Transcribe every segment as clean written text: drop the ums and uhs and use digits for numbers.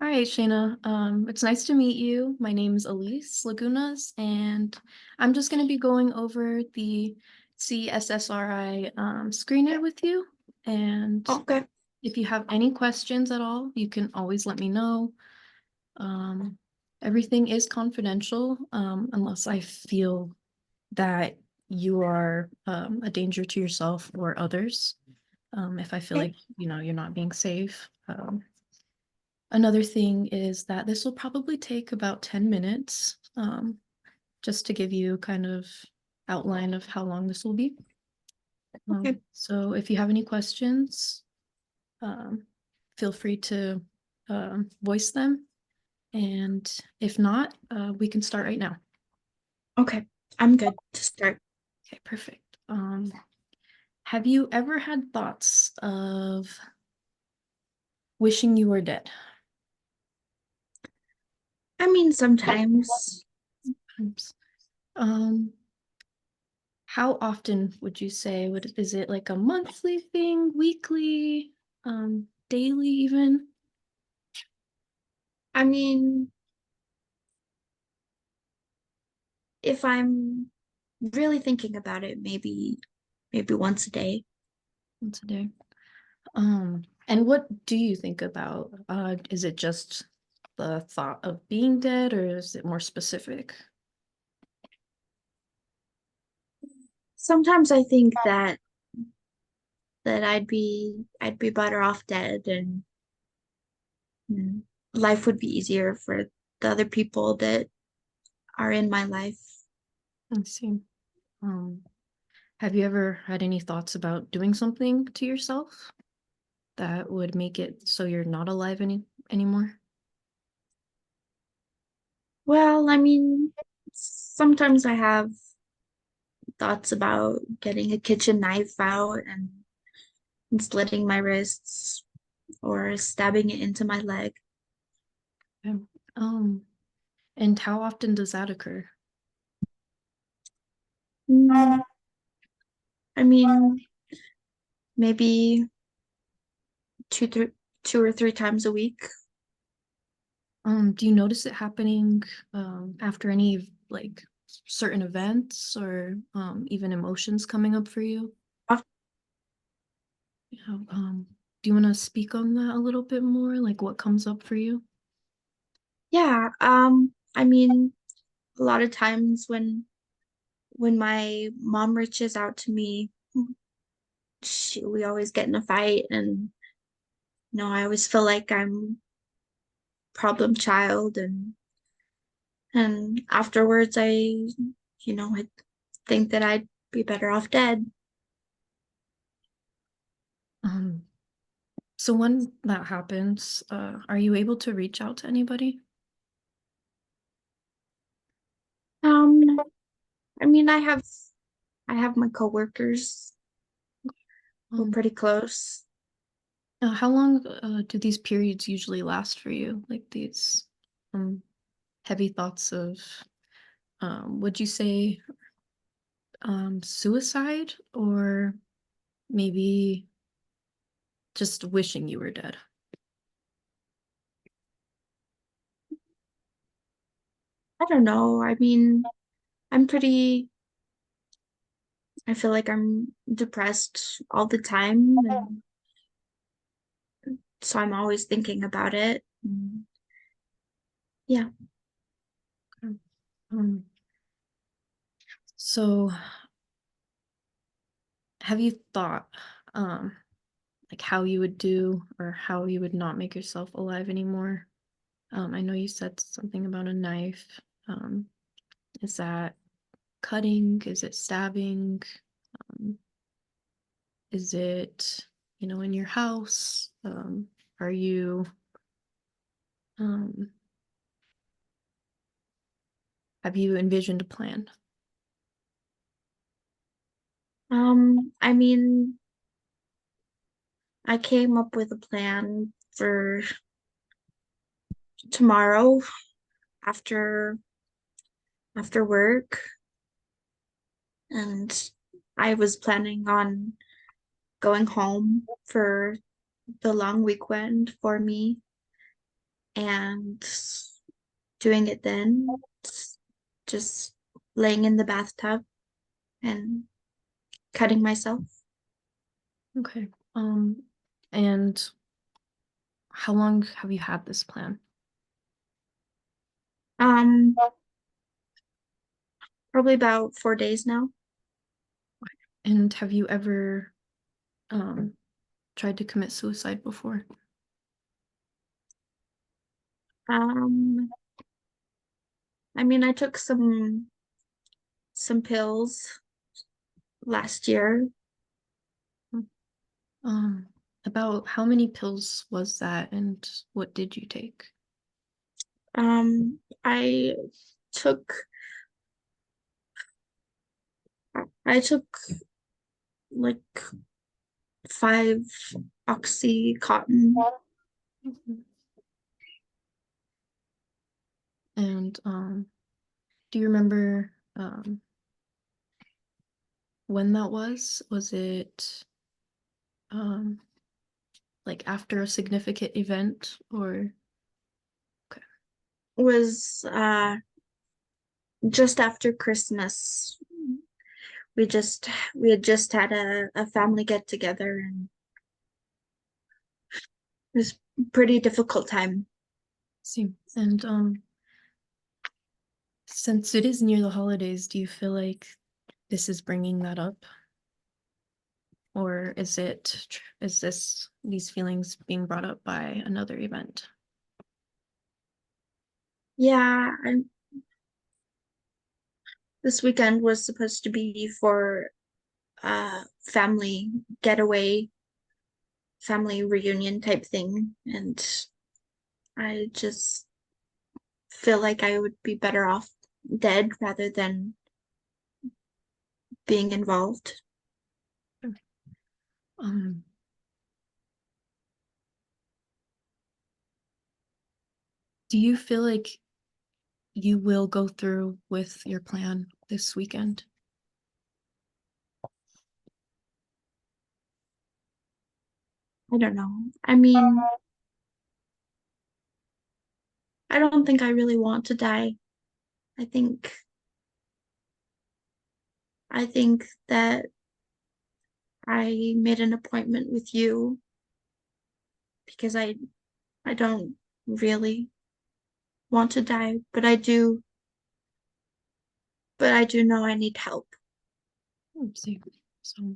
Hi, Shayna. It's nice to meet you. My name is Aleece Lagunas, and I'm just going to be going over the C-SSRI screener with you. And Okay. if you have any questions at all, you can always let me know. Um, Everything is confidential, unless I feel that you are a danger to yourself or others. If I feel Okay. like, you're not being safe. Another thing is that this will probably take about 10 minutes, just to give you kind of outline of how long this will be. Okay. So if you have any questions, um, feel free to voice them. And if not, we can start right now. Okay. I'm good to start. Okay, perfect. Have you ever had thoughts of wishing you were dead? I mean, sometimes, Oops. Um, How often would you say is it like a monthly thing, weekly, daily even? I mean, if I'm really thinking about it, maybe once a day. Once a day. And what do you think about? Is it just the thought of being dead, or is it more specific? Sometimes I think that I'd be better off dead and mm, life would be easier for the other people that are in my life. I see. Um, have you ever had any thoughts about doing something to yourself that would make it so you're not alive anymore? Well, I mean, sometimes I have thoughts about getting a kitchen knife out and slitting my wrists or stabbing it into my leg. Okay. Um, and how often does that occur? Mm, I mean, maybe two or three times a week. Do you notice it happening after any like certain events or even emotions coming up for you? Of- Yeah, do you want to speak on that a little bit more? Like what comes up for you? Yeah, I mean, a lot of times when my mom reaches out to me, we always get in a fight, and I always feel like I'm problem child, and afterwards, I think that I'd be better off dead. Um, so when that happens, are you able to reach out to anybody? Um, I mean, I have my coworkers. We're Um, pretty close. how long do these periods usually last for you? Like these um, heavy thoughts of, would you say suicide or maybe just wishing you were dead? I don't know. I mean, I'm pretty, I feel like I'm depressed all the time. And so I'm always thinking about it. Yeah. Okay. Um, so have you thought um like how you would do or how you would not make yourself alive anymore? I know you said something about a knife. Is that cutting? Is it stabbing? Um, is it, in your house? Are you um have you envisioned a plan? I mean, I came up with a plan for tomorrow after after work, and I was planning on going home for the long weekend for me. and doing it then, just laying in the bathtub and cutting myself. Okay. And how long have you had this plan? Um, Probably about 4 days now. And have you ever um tried to commit suicide before? Um, I mean, I took some pills last year. Um, about how many pills was that and what did you take? I took I took like 5 oxycontin. Mhm. And do you remember when that was? Was it um like after a significant event or okay. Was just after Christmas. We had just had a family get together, and it was a pretty difficult time. See. And since it is near the holidays, do you feel like this is bringing that up? Or is this these feelings being brought up by another event? Yeah, this weekend was supposed to be for family getaway, family reunion type thing, and I just feel like I would be better off dead rather than being involved. Um, do you feel like you will go through with your plan this weekend? I don't know. I mean, I don't think I really want to die. I think I think that I made an appointment with you because I don't really want to die, but I do know I need help. Let's see. So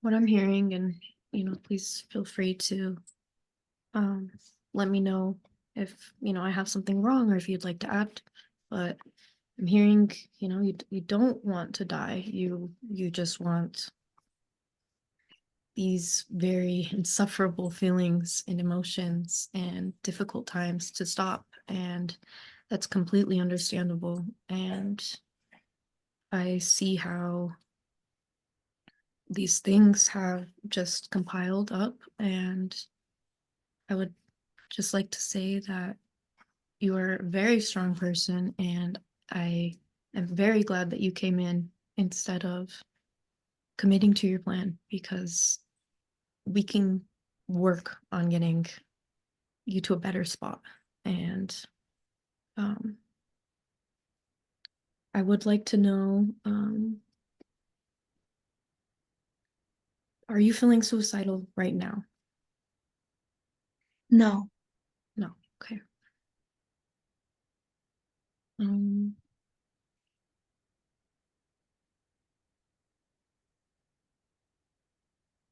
what I'm hearing, and please feel free to um let me know if I have something wrong or if you'd like to add. But I'm hearing, you don't want to die. You just want these very insufferable feelings and emotions and difficult times to stop. And that's completely understandable. And I see how these things have just compiled up. And I would just like to say that you are a very strong person. And I am very glad that you came in instead of committing to your plan because we can work on getting you to a better spot. And um, I would like to know, are you feeling suicidal right now? No. No. Okay. Um,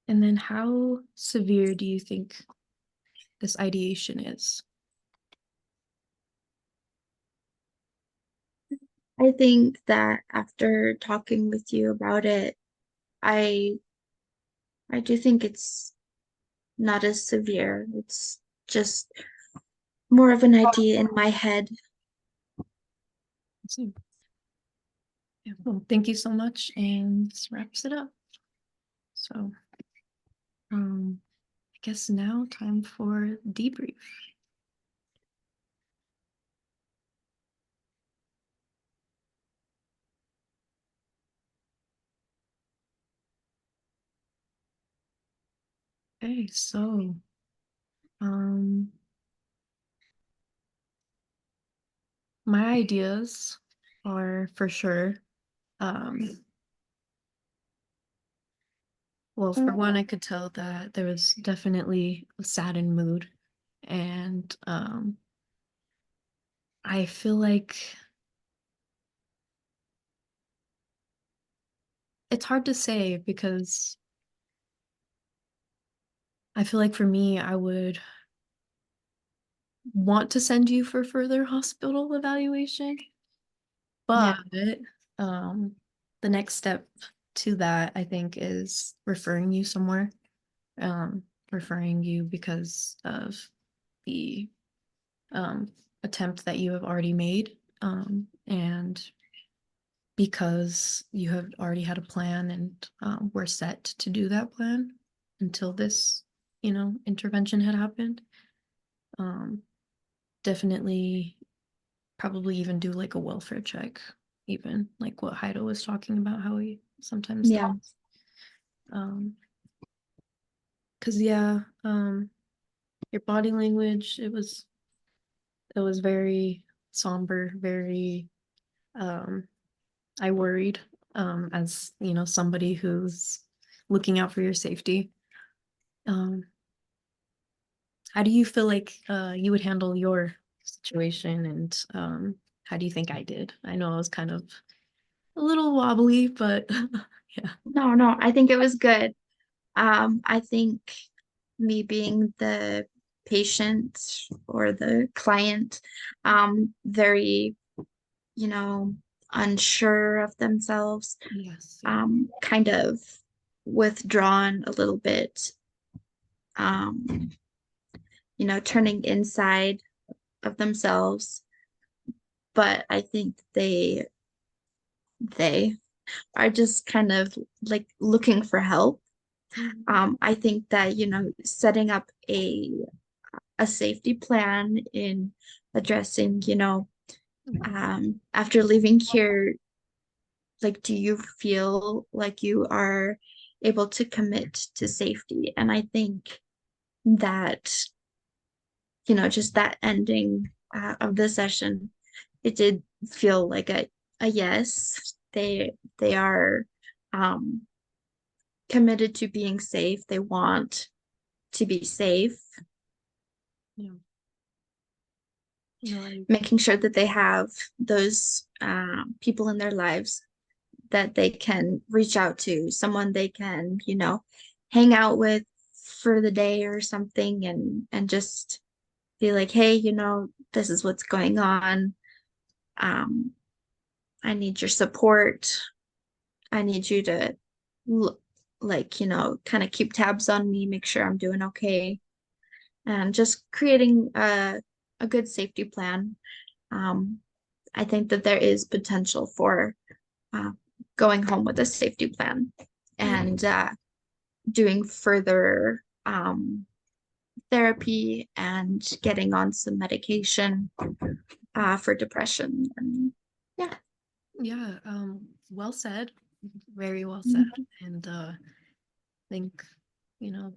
and then how severe do you think this ideation is? I think that after talking with you about it, I I do think it's not as severe. It's just more of an idea in my head. So, yeah, well, thank you so much. And this wraps it up. So, I guess now time for debrief. Okay, so um my ideas are for sure. Um, well, for one, I could tell that there was definitely a saddened mood, and I feel like it's hard to say because I feel like for me, I would want to send you for further hospital evaluation, but Yeah. um, the next step to that, I think, is referring you somewhere. Um, Referring you because of the um, attempt that you have already made, and because you have already had a plan and were set to do that plan until this, intervention had happened. Um, Definitely, probably even do like a welfare check, even like what Heido was talking about, how he sometimes Yeah. does. Because yeah, your body language, it was very somber, very um I worried, as somebody who's looking out for your safety. Um, how do you feel like you would handle your situation, and how do you think I did? I know I was kind of a little wobbly, but yeah. No, no, I think it was good. I think me being the patient or the client, very, you know, unsure of themselves, Yes, yeah. kind of withdrawn a little bit, um, turning inside of themselves. But I think they are just kind of like looking for help. Mhm. I think that, setting up a safety plan in addressing, after leaving here, like, do you feel like you are able to commit to safety? And I think that, just that ending of the session, it did feel like a yes. They are um, committed to being safe. They want to be safe, Yeah. No, I making sure that they have those people in their lives that they can reach out to, someone they can, hang out with for the day or something, and just be like, hey, this is what's going on. Um, I need your support. I need you to look, like, kind of keep tabs on me, make sure I'm doing okay, and just creating a good safety plan. Um, I think that there is potential for uh, going home with a safety plan yeah. and doing further therapy and getting on some medication for depression. And yeah. Yeah, well said. Very well said. Mhm. And think,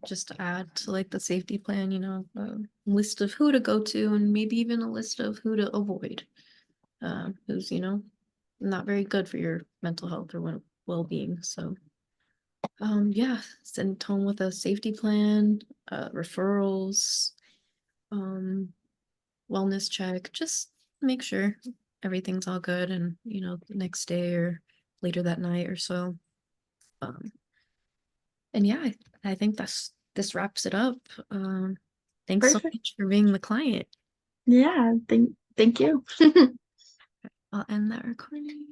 just to add to like the safety plan, a list of who to go to and maybe even a list of who to avoid, who's, not very good for your mental health or well-being. So, yeah, send home with a safety plan, referrals, um, wellness check, just make sure everything's all good and, the next day or later that night or so. Um, and yeah, I think this wraps it up. Thanks so Perfect. much for being the client. Yeah. Thank you. I'll end that recording.